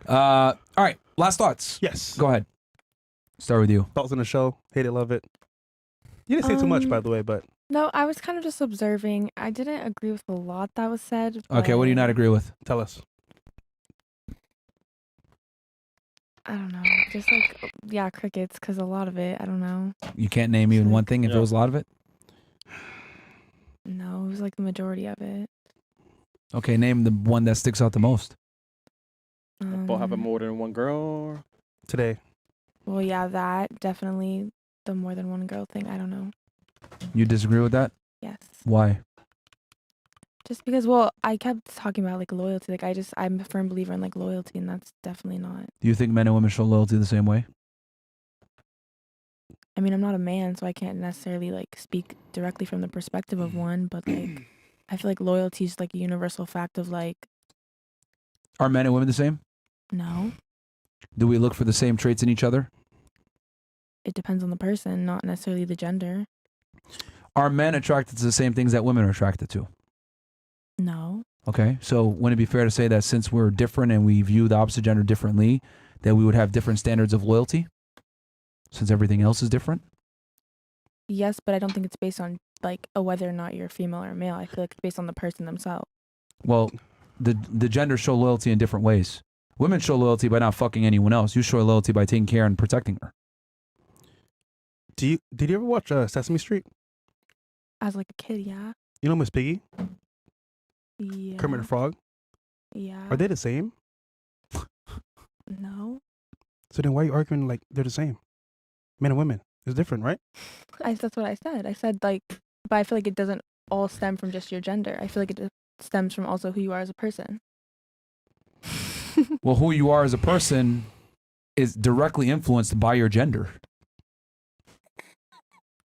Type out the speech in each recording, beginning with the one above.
All right, last thoughts. Yes. Go ahead. Start with you. Thoughts on the show? Hate it, love it. You didn't say too much, by the way, but No, I was kind of just observing. I didn't agree with a lot that was said. Okay, what do you not agree with? tell us. I don't know. Just like, yeah, crickets, because a lot of it, I don't know. You can't name even one thing if it was a lot of it? No, it was like the majority of it. Okay, name the one that sticks out the most. About having more than one girl today. Well, yeah, that definitely the more than one girl thing. I don't know. You disagree with that? Yes. Why? Just because, well, I kept talking about like loyalty. Like I'm a firm believer in like loyalty, and that's definitely not. Do you think men and women show loyalty the same way? I mean, I'm not a man, so I can't necessarily like speak directly from the perspective of one, but like I feel like loyalty is like a universal fact of like. Are men and women the same? No. Do we look for the same traits in each other? It depends on the person, not necessarily the gender. Are men attracted to the same things that women are attracted to? No. Okay, so wouldn't it be fair to say that since we're different and we view the opposite gender differently, that we would have different standards of loyalty? Since everything else is different? Yes, but I don't think it's based on like whether or not you're female or male. I feel like it's based on the person themselves. Well, the genders show loyalty in different ways. Women show loyalty by not fucking anyone else. You show loyalty by taking care and protecting her. Did you ever watch Sesame Street? As like a kid, yeah. You know Miss Piggy? Yeah. Kermit the Frog? Yeah. Are they the same? No. So then why are you arguing like they're the same? Men and women. It's different, right? That's what I said. I said like, but I feel like it doesn't all stem from just your gender. I feel like it stems from also who you are as a person. Well, who you are as a person is directly influenced by your gender.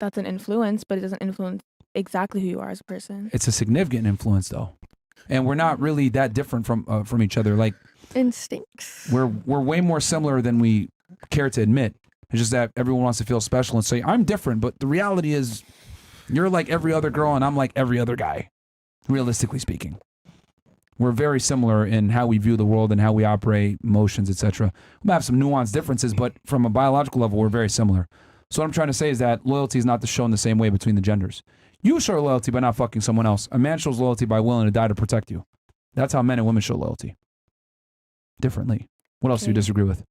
That's an influence, but it doesn't influence exactly who you are as a person. It's a significant influence, though, and we're not really that different from each other. Like instincts. We're way more similar than we care to admit. It's just that everyone wants to feel special and say I'm different, but the reality is, you're like every other girl, and I'm like every other guy. Realistically speaking, we're very similar in how we view the world and how we operate, emotions, etc. We have some nuanced differences, but from a biological level, we're very similar. So what I'm trying to say is that loyalty is not shown the same way between the genders. You show loyalty by not fucking someone else. A man shows loyalty by willing to die to protect you. That's how men and women show loyalty. Differently. What else do you disagree with?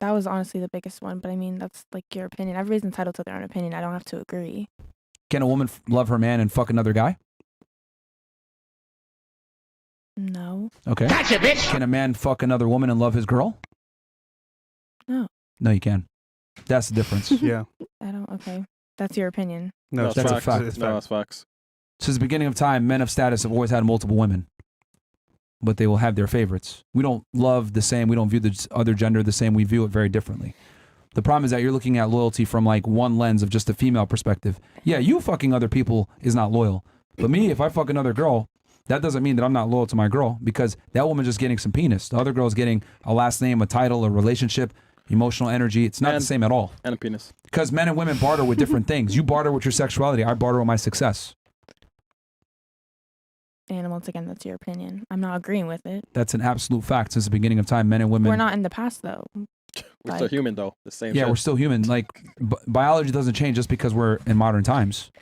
That was honestly the biggest one, but I mean, that's like your opinion. Everybody's entitled to their own opinion. I don't have to agree. Can a woman love her man and fuck another guy? No. Okay. Gotcha, bitch. Can a man fuck another woman and love his girl? No. No, you can. That's the difference. Yeah. I don't. Okay. That's your opinion. No, that's a fact. No, it's facts. Since the beginning of time, men of status have always had multiple women, but they will have their favorites. We don't love the same. We don't view the other gender the same. We view it very differently. The problem is that you're looking at loyalty from like one lens of just a female perspective. Yeah, you fucking other people is not loyal. But me, if I fuck another girl, that doesn't mean that I'm not loyal to my girl, because that woman's just getting some penis. The other girl's getting a last name, a title, a relationship, emotional energy. It's not the same at all. And a penis. Because men and women barter with different things. You barter with your sexuality. I barter with my success. And once again, that's your opinion. I'm not agreeing with it. That's an absolute fact. Since the beginning of time, men and women. We're not in the past, though. We're still human, though. The same. Yeah, shit. we're still human. Like, biology doesn't change just because we're in modern times.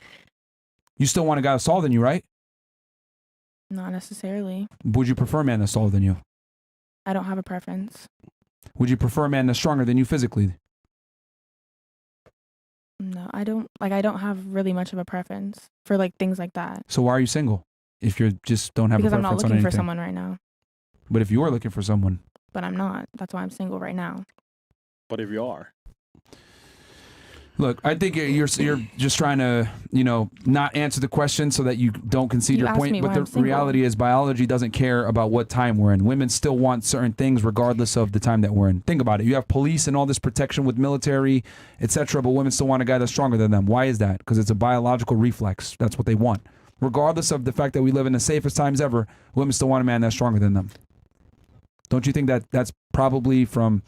You still want a guy that's taller than you, right? Not necessarily. Would you prefer a man that's taller than you? I don't have a preference. Would you prefer a man that's stronger than you physically? No, I don't. Like, I don't have really much of a preference for like things like that. So why are you single? If you just don't have Because a I'm preference not on looking for anything. someone right now. But if you are looking for someone. But I'm not. That's why I'm single right now. But if you are. Look, I think you're just trying to, not answer the question so that you don't concede You your asked point. me But why the I'm single. reality is biology doesn't care about what time we're in. Women still want certain things regardless of the time that we're in. Think about it. You have police and all this protection with military, etc., but women still want a guy that's stronger than them. Why is that? Because it's a biological reflex. That's what they want. Regardless of the fact that we live in the safest times ever, women still want a man that's stronger than them. Don't you think that that's probably from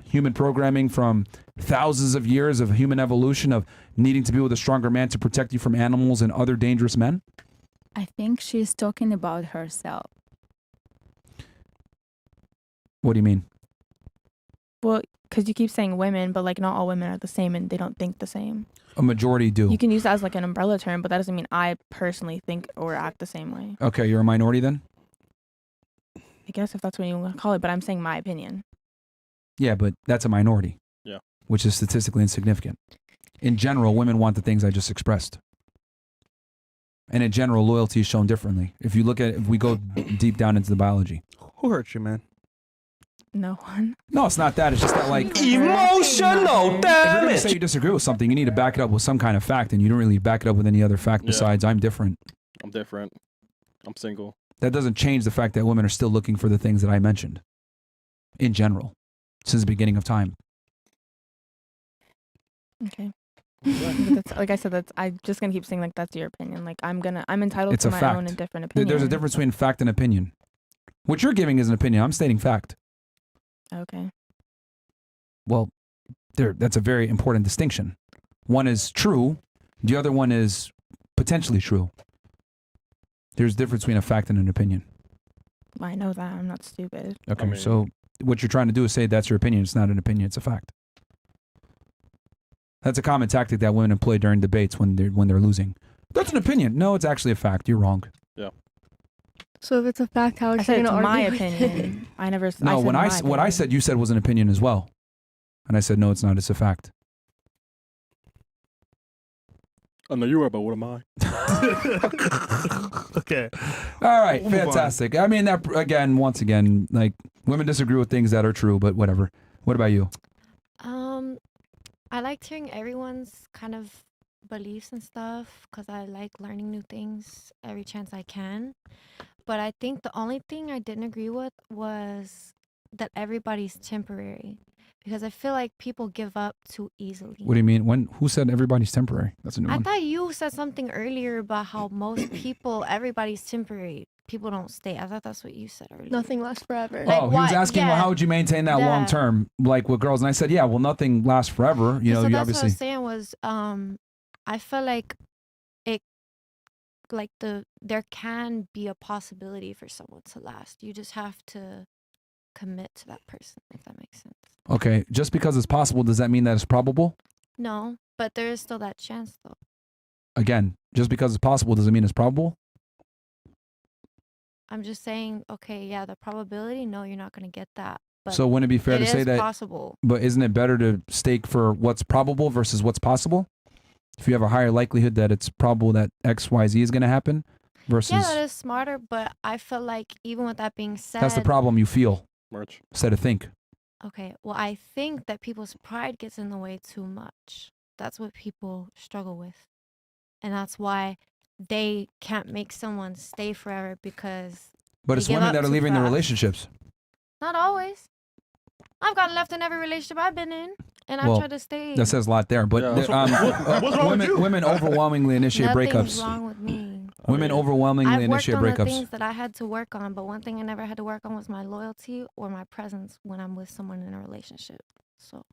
human programming, from thousands of years of human evolution of needing to be with a stronger man to protect you from animals and other dangerous men? I think she's talking about herself. What do you mean? Well, because you keep saying women, but like not all women are the same and they don't think the same. A majority do. You can use that as like an umbrella term, but that doesn't mean I personally think or act the same way. Okay, you're a minority then? I guess if that's what you want to call it, but I'm saying my opinion. Yeah, but that's a minority. Yeah. Which is statistically insignificant. In general, women want the things I just expressed. And in general, loyalty is shown differently. If we go deep down into the biology. Who hurt you, man? No one. No, it's not that. It's just that like Emotional if you're going to say damage. you disagree with something, you need to back it up with some kind of fact, and you don't really back it up with any other fact besides I'm different. I'm different. I'm single. That doesn't change the fact that women are still looking for the things that I mentioned. In general, since the beginning of time. Okay. That's, like I said, I'm just gonna keep saying like that's your opinion. Like I'm entitled It's to a my fact. own and different opinion. There's a difference between fact and opinion. What you're giving is an opinion. I'm stating fact. Okay. Well, that's a very important distinction. One is true. The other one is potentially true. There's a difference between a fact and an opinion. I know that. I'm not stupid. Okay, I mean- so what you're trying to do is say that's your opinion. It's not an opinion. It's a fact. That's a common tactic that women employ during debates when they're losing. That's an opinion. No, it's actually a fact. You're wrong. So if it's a fact, how I is she said it's gonna my argue with it? opinion. I never. No, I said what my I opinion. said you said was an opinion as well, and I said no, it's not. It's a fact. I know you are, but what am I? Okay. All right, We'll move on. fantastic. I mean, that again, once again, like women disagree with things that are true, but whatever. What about you? I liked hearing everyone's kind of beliefs and stuff because I like learning new things every chance I can. But I think the only thing I didn't agree with was that everybody's temporary because I feel like people give up too easily. What do you mean? Who said everybody's temporary? That's a new I one. thought you said something earlier about how most people, everybody's temporary. People don't stay. I thought that's what you said earlier. Nothing lasts forever. Like, Oh, he was why- asking, well, yeah. how would you maintain that long term, like with girls? And I said, yeah, well, nothing lasts forever. You know, so you that's what I obviously. was saying was, I feel like there can be a possibility for someone to last. You just have to commit to that person, if that makes sense. Okay, just because it's possible, does that mean that it's probable? No, but there is still that chance, though. Again, just because it's possible doesn't mean it's probable. I'm just saying, okay, yeah, the probability, no, you're not going to get that. But So wouldn't it be fair it to say is that? possible. But isn't it better to stake for what's probable versus what's possible? If you have a higher likelihood that it's probable that X, Y, Z is going to happen versus Yeah, that is smarter, but I feel like even with that being said, that's the problem, you feel Merch. instead of think. okay, well, I think that people's pride gets in the way too much. That's what people struggle with. And that's why they can't make someone stay forever because But They it's give women up that are too leaving their fast. relationships. not always. I've gotten left in every relationship I've been in, and I've Well, tried to stay. That says a lot there. But Yeah. the- What's wrong with you? women overwhelmingly initiate Nothing's breakups. wrong with me. Women overwhelmingly I've worked initiate on the breakups. things that I had to work on, but one thing I never had to work on was my loyalty or my presence when I'm with someone in a relationship. So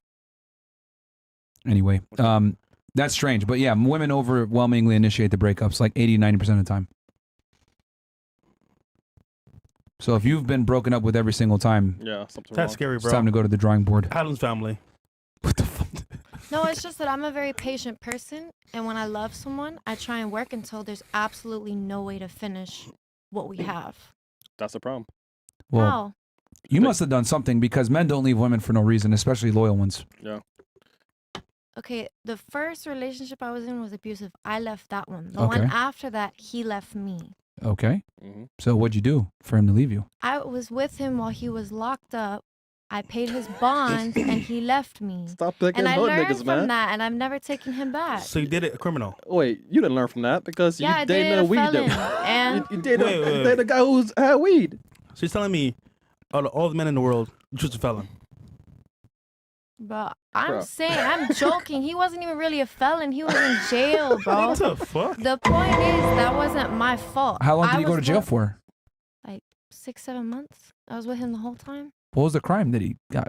Anyway, that's strange. But yeah, women overwhelmingly initiate the breakups like 80-90% of the time. So if you've been broken up with every single time, Yeah, something That's wrong. scary, it's bro. time to go to the drawing board. Adam's family. What the fuck? no, it's just that I'm a very patient person, and when I love someone, I try and work until there's absolutely no way to finish what we have. That's the problem. Well, How? you must have done something because men don't leave women for no reason, especially loyal ones. Yeah. Okay, the first relationship I was in was abusive. I left that one. The Okay. one after that, he left me. Okay. Mm-hmm. So what'd you do for him to leave you? I was with him while he was locked up. I paid his bond, and he left me. Stop picking And I hood learned niggas, from man. that, and I've never taken him back. So you did it, a criminal. Wait, you didn't learn from that because Yeah, I you dated dated a a weed felon, dealer. and You dated Wait, wait, you dated a guy who's had weed. So you're telling me, out of all the men in the world, you choose a felon. bro, I'm Bro. saying, I'm joking. He wasn't even really a felon. He was in jail, bro. What the fuck? The point is, that wasn't my fault. How long I did he go was to jail the- for? 6-7 months. I was with him the whole time. What was the crime that he got?